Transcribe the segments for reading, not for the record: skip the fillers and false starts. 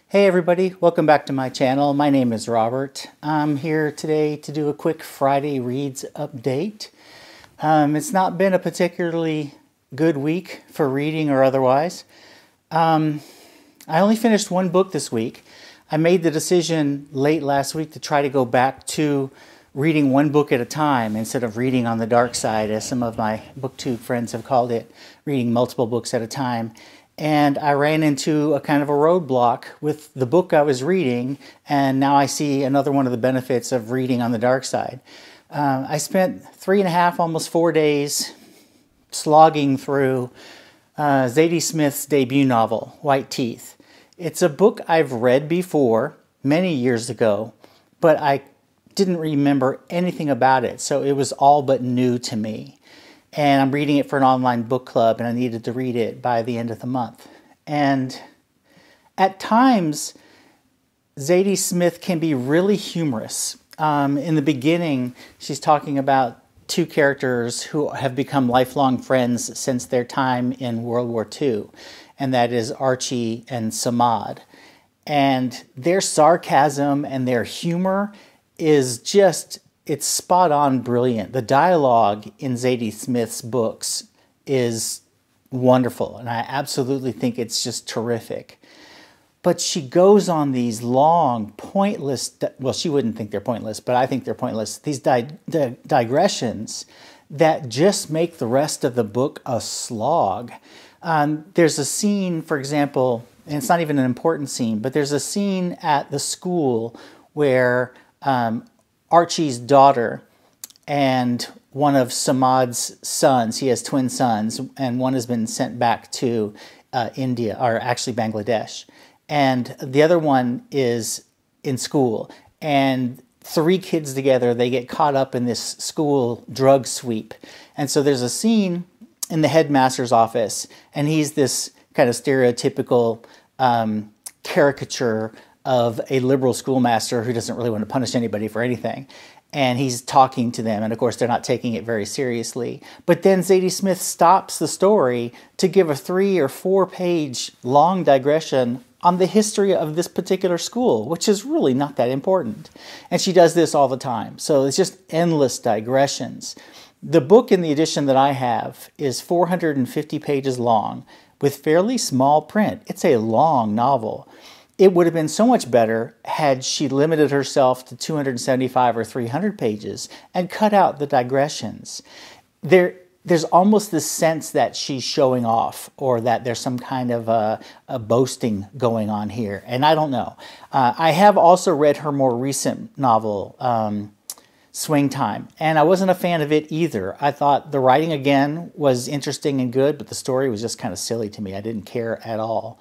Hey everybody, welcome back to my channel. My name is Robert. I'm here today to do a quick Friday Reads update. It's not been a particularly good week for reading or otherwise. I only finished one book this week. I made the decision late last week to try to go back to reading one book at a time instead of reading on the dark side, as some of my BookTube friends have called it, reading multiple books at a time. And I ran into a kind of a roadblock with the book I was reading, and now I see another one of the benefits of reading on the dark side. I spent 3.5, almost 4 days slogging through Zadie Smith's debut novel, White Teeth. It's a book I've read before, many years ago, but I didn't remember anything about it, so it was all but new to me. And I'm reading it for an online book club, and I needed to read it by the end of the month. And at times, Zadie Smith can be really humorous. In the beginning, she's talking about two characters who have become lifelong friends since their time in World War II, and that is Archie and Samad. And their sarcasm and their humor is just, it's spot on brilliant. The dialogue in Zadie Smith's books is wonderful, and I absolutely think it's just terrific. But she goes on these long, pointless, well, she wouldn't think they're pointless, but I think they're pointless, these digressions that just make the rest of the book a slog. There's a scene, for example, and it's not even an important scene, but there's a scene at the school where Archie's daughter and one of Samad's sons, he has twin sons, and one has been sent back to India, or actually Bangladesh, and the other one is in school. And 3 kids together, they get caught up in this school drug sweep. And so there's a scene in the headmaster's office, and he's this kind of stereotypical caricature of a liberal schoolmaster who doesn't really want to punish anybody for anything. And he's talking to them, and of course they're not taking it very seriously. But then Zadie Smith stops the story to give a 3 or 4 page long digression on the history of this particular school, which is really not that important. And she does this all the time. So it's just endless digressions. The book in the edition that I have is 450 pages long with fairly small print. It's a long novel. It would have been so much better had she limited herself to 275 or 300 pages and cut out the digressions. There's almost this sense that she's showing off, or that there's some kind of a boasting going on here, and I don't know. I have also read her more recent novel, Swing Time, and I wasn't a fan of it either. I thought the writing, again, was interesting and good, but the story was just kind of silly to me. I didn't care at all.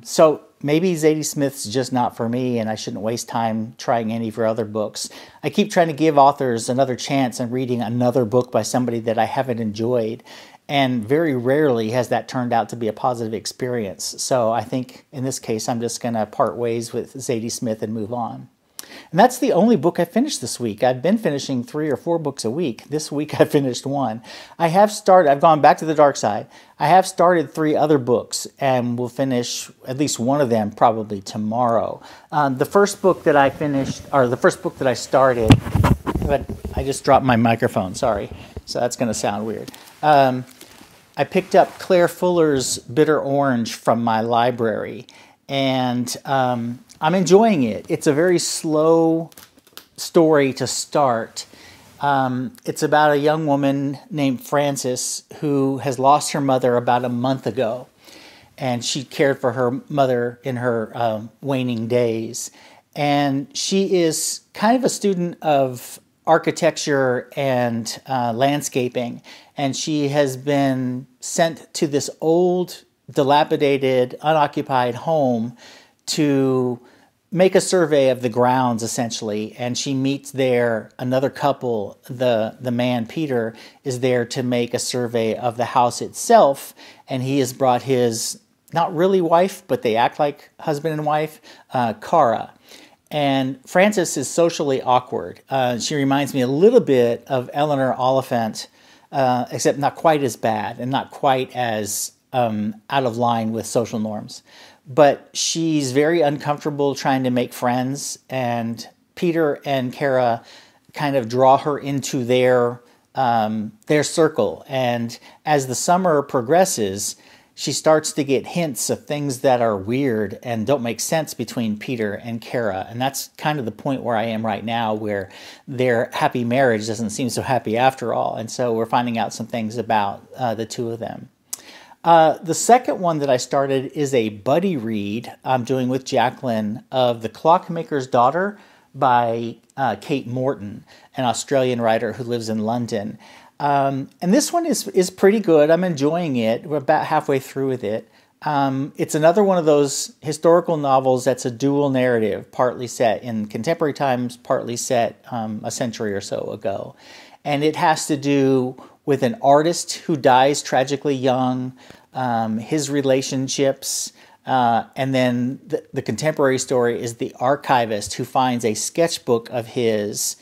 So maybe Zadie Smith's just not for me, and I shouldn't waste time trying any of her other books. I keep trying to give authors another chance in reading another book by somebody that I haven't enjoyed, and very rarely has that turned out to be a positive experience. So I think in this case I'm just going to part ways with Zadie Smith and move on. And that's the only book I finished this week. I've been finishing 3 or 4 books a week. This week I finished 1. I've gone back to the dark side. I have started 3 other books, and will finish at least one of them probably tomorrow. The first book that I finished, or the first book that I started, but I just dropped my microphone, sorry. So that's going to sound weird. I picked up Claire Fuller's Bitter Orange from my library, and I'm enjoying it. It's a very slow story to start. It's about a young woman named Frances who has lost her mother about a month ago, and she cared for her mother in her waning days. And she is kind of a student of architecture and landscaping, and she has been sent to this old, dilapidated, unoccupied home to make a survey of the grounds, essentially. And she meets there another couple. The man, Peter, is there to make a survey of the house itself, and he has brought his, not really wife, but they act like husband and wife, Cara. And Frances is socially awkward. She reminds me a little bit of Eleanor Oliphant, except not quite as bad and not quite as out of line with social norms. but she's very uncomfortable trying to make friends, and Peter and Kara kind of draw her into their circle. And as the summer progresses, she starts to get hints of things that are weird and don't make sense between Peter and Kara. And that's kind of the point where I am right now, where their happy marriage doesn't seem so happy after all. And so we're finding out some things about the two of them. The second one that I started is a buddy read I'm doing with Jacqueline of The Clockmaker's Daughter by Kate Morton, an Australian writer who lives in London. And this one is pretty good. I'm enjoying it. We're about halfway through with it. It's another one of those historical novels that's a dual narrative, partly set in contemporary times, partly set a century or so ago. And it has to do with an artist who dies tragically young, his relationships, and then the contemporary story is the archivist who finds a sketchbook of his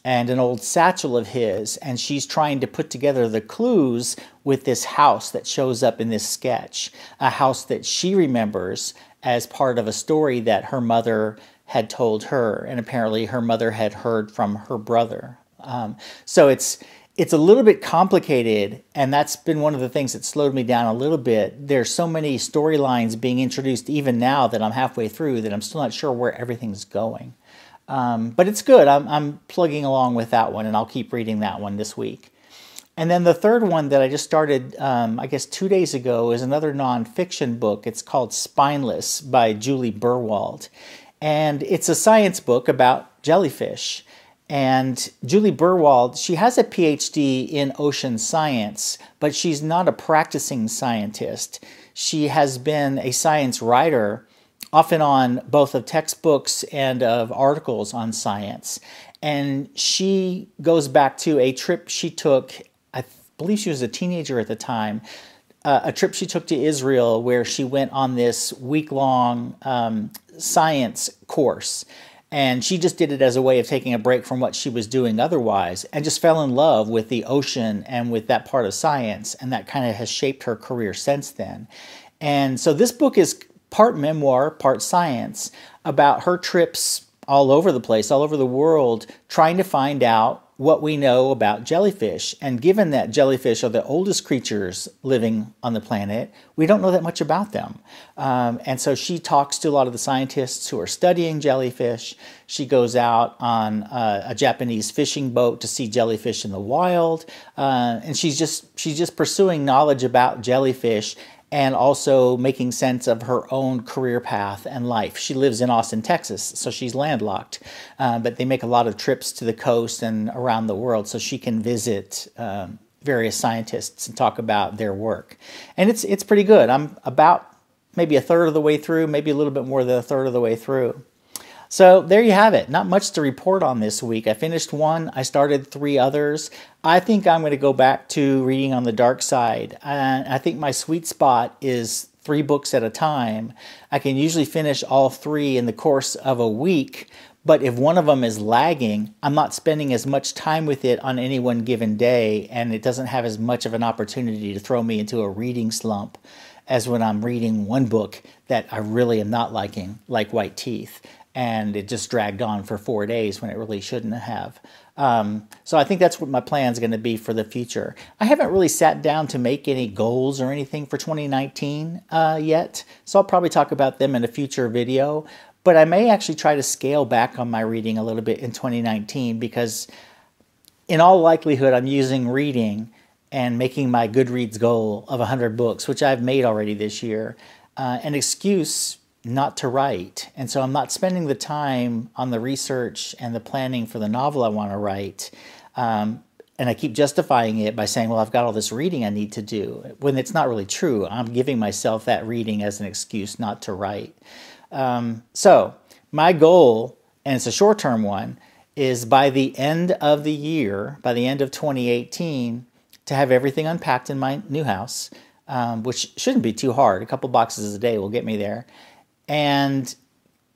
and an old satchel of his, and she's trying to put together the clues with this house that shows up in this sketch, a house that she remembers as part of a story that her mother had told her, and apparently her mother had heard from her brother. So it's a little bit complicated, and that's been one of the things that slowed me down a little bit. There's so many storylines being introduced even now that I'm halfway through that I'm still not sure where everything's going. But it's good. I'm plugging along with that one, and I'll keep reading that one this week. And then the third one that I just started, I guess 2 days ago, is another nonfiction book. It's called Spineless by Juli Berwald. And it's a science book about jellyfish. And Juli Berwald, she has a PhD in ocean science, but she's not a practicing scientist. She has been a science writer, often on both of textbooks and of articles on science. And she goes back to a trip she took, I believe she was a teenager at the time, a trip she took to Israel where she went on this week-long science course. And she just did it as a way of taking a break from what she was doing otherwise, and just fell in love with the ocean and with that part of science. And that kind of has shaped her career since then. And so this book is part memoir, part science, about her trips all over the place, all over the world, trying to find out what we know about jellyfish. And given that jellyfish are the oldest creatures living on the planet, we don't know that much about them. And so she talks to a lot of the scientists who are studying jellyfish. She goes out on a Japanese fishing boat to see jellyfish in the wild. And she's just pursuing knowledge about jellyfish, and also making sense of her own career path and life. She lives in Austin, Texas, so she's landlocked, but they make a lot of trips to the coast and around the world so she can visit various scientists and talk about their work. And it's pretty good. I'm about maybe a third of the way through, maybe a little bit more than a third of the way through. So there you have it. Not much to report on this week. I finished one. I started 3 others. I think I'm going to go back to reading on the dark side. And I think my sweet spot is 3 books at a time. I can usually finish all 3 in the course of a week. But if one of them is lagging, I'm not spending as much time with it on any one given day, and it doesn't have as much of an opportunity to throw me into a reading slump as when I'm reading one book that I really am not liking, like White Teeth. And it just dragged on for 4 days when it really shouldn't have. So I think that's what my plan is going to be for the future. I haven't really sat down to make any goals or anything for 2019 yet, so I'll probably talk about them in a future video. But I may actually try to scale back on my reading a little bit in 2019, because in all likelihood I'm using reading and making my Goodreads goal of 100 books, which I've made already this year, an excuse not to write. And so I'm not spending the time on the research and the planning for the novel I want to write. And I keep justifying it by saying, well, I've got all this reading I need to do, when it's not really true. I'm giving myself that reading as an excuse not to write. So my goal, and it's a short-term one, is by the end of the year, by the end of 2018, to have everything unpacked in my new house, which shouldn't be too hard. A couple boxes a day will get me there. And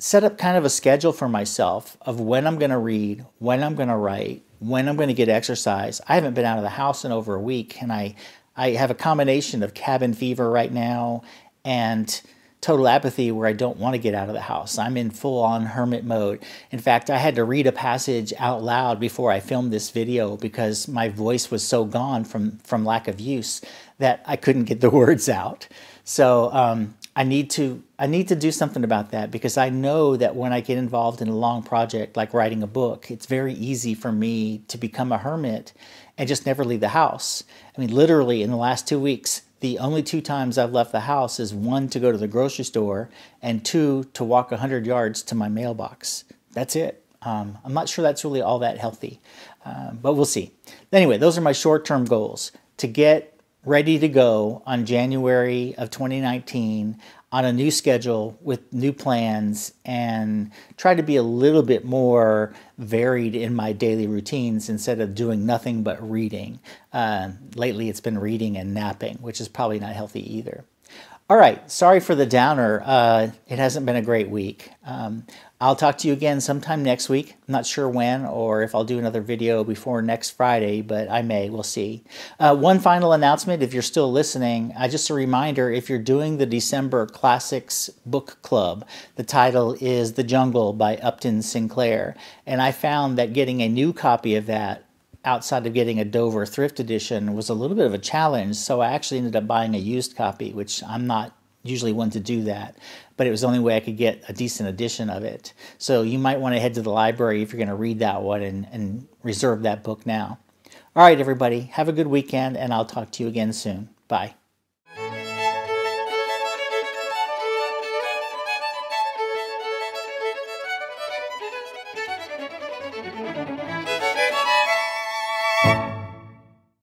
set up kind of a schedule for myself of when I'm going to read, when I'm going to write, when I'm going to get exercise. I haven't been out of the house in over a week, and I have a combination of cabin fever right now and total apathy where I don't want to get out of the house. I'm in full-on hermit mode. In fact, I had to read a passage out loud before I filmed this video because my voice was so gone from lack of use that I couldn't get the words out. So I need to do something about that, because I know that when I get involved in a long project like writing a book, it's very easy for me to become a hermit and just never leave the house. I mean, literally in the last 2 weeks, the only 2 times I've left the house is 1 to go to the grocery store and 2 to walk 100 yards to my mailbox. That's it. I'm not sure that's really all that healthy, but we'll see. Anyway, those are my short-term goals: to get ready to go on January of 2019 on a new schedule with new plans, and try to be a little bit more varied in my daily routines instead of doing nothing but reading. Lately it's been reading and napping, which is probably not healthy either. All right, sorry for the downer. It hasn't been a great week. I'll talk to you again sometime next week. I'm not sure when or if I'll do another video before next Friday, but I may. We'll see. One final announcement, if you're still listening, just a reminder, if you're doing the December Classics Book Club, the title is The Jungle by Upton Sinclair. And I found that getting a new copy of that outside of getting a Dover thrift edition was a little bit of a challenge, so I actually ended up buying a used copy, which I'm not usually one to do that, but it was the only way I could get a decent edition of it. So you might want to head to the library if you're going to read that one and reserve that book now. All right, everybody, have a good weekend, and I'll talk to you again soon. Bye.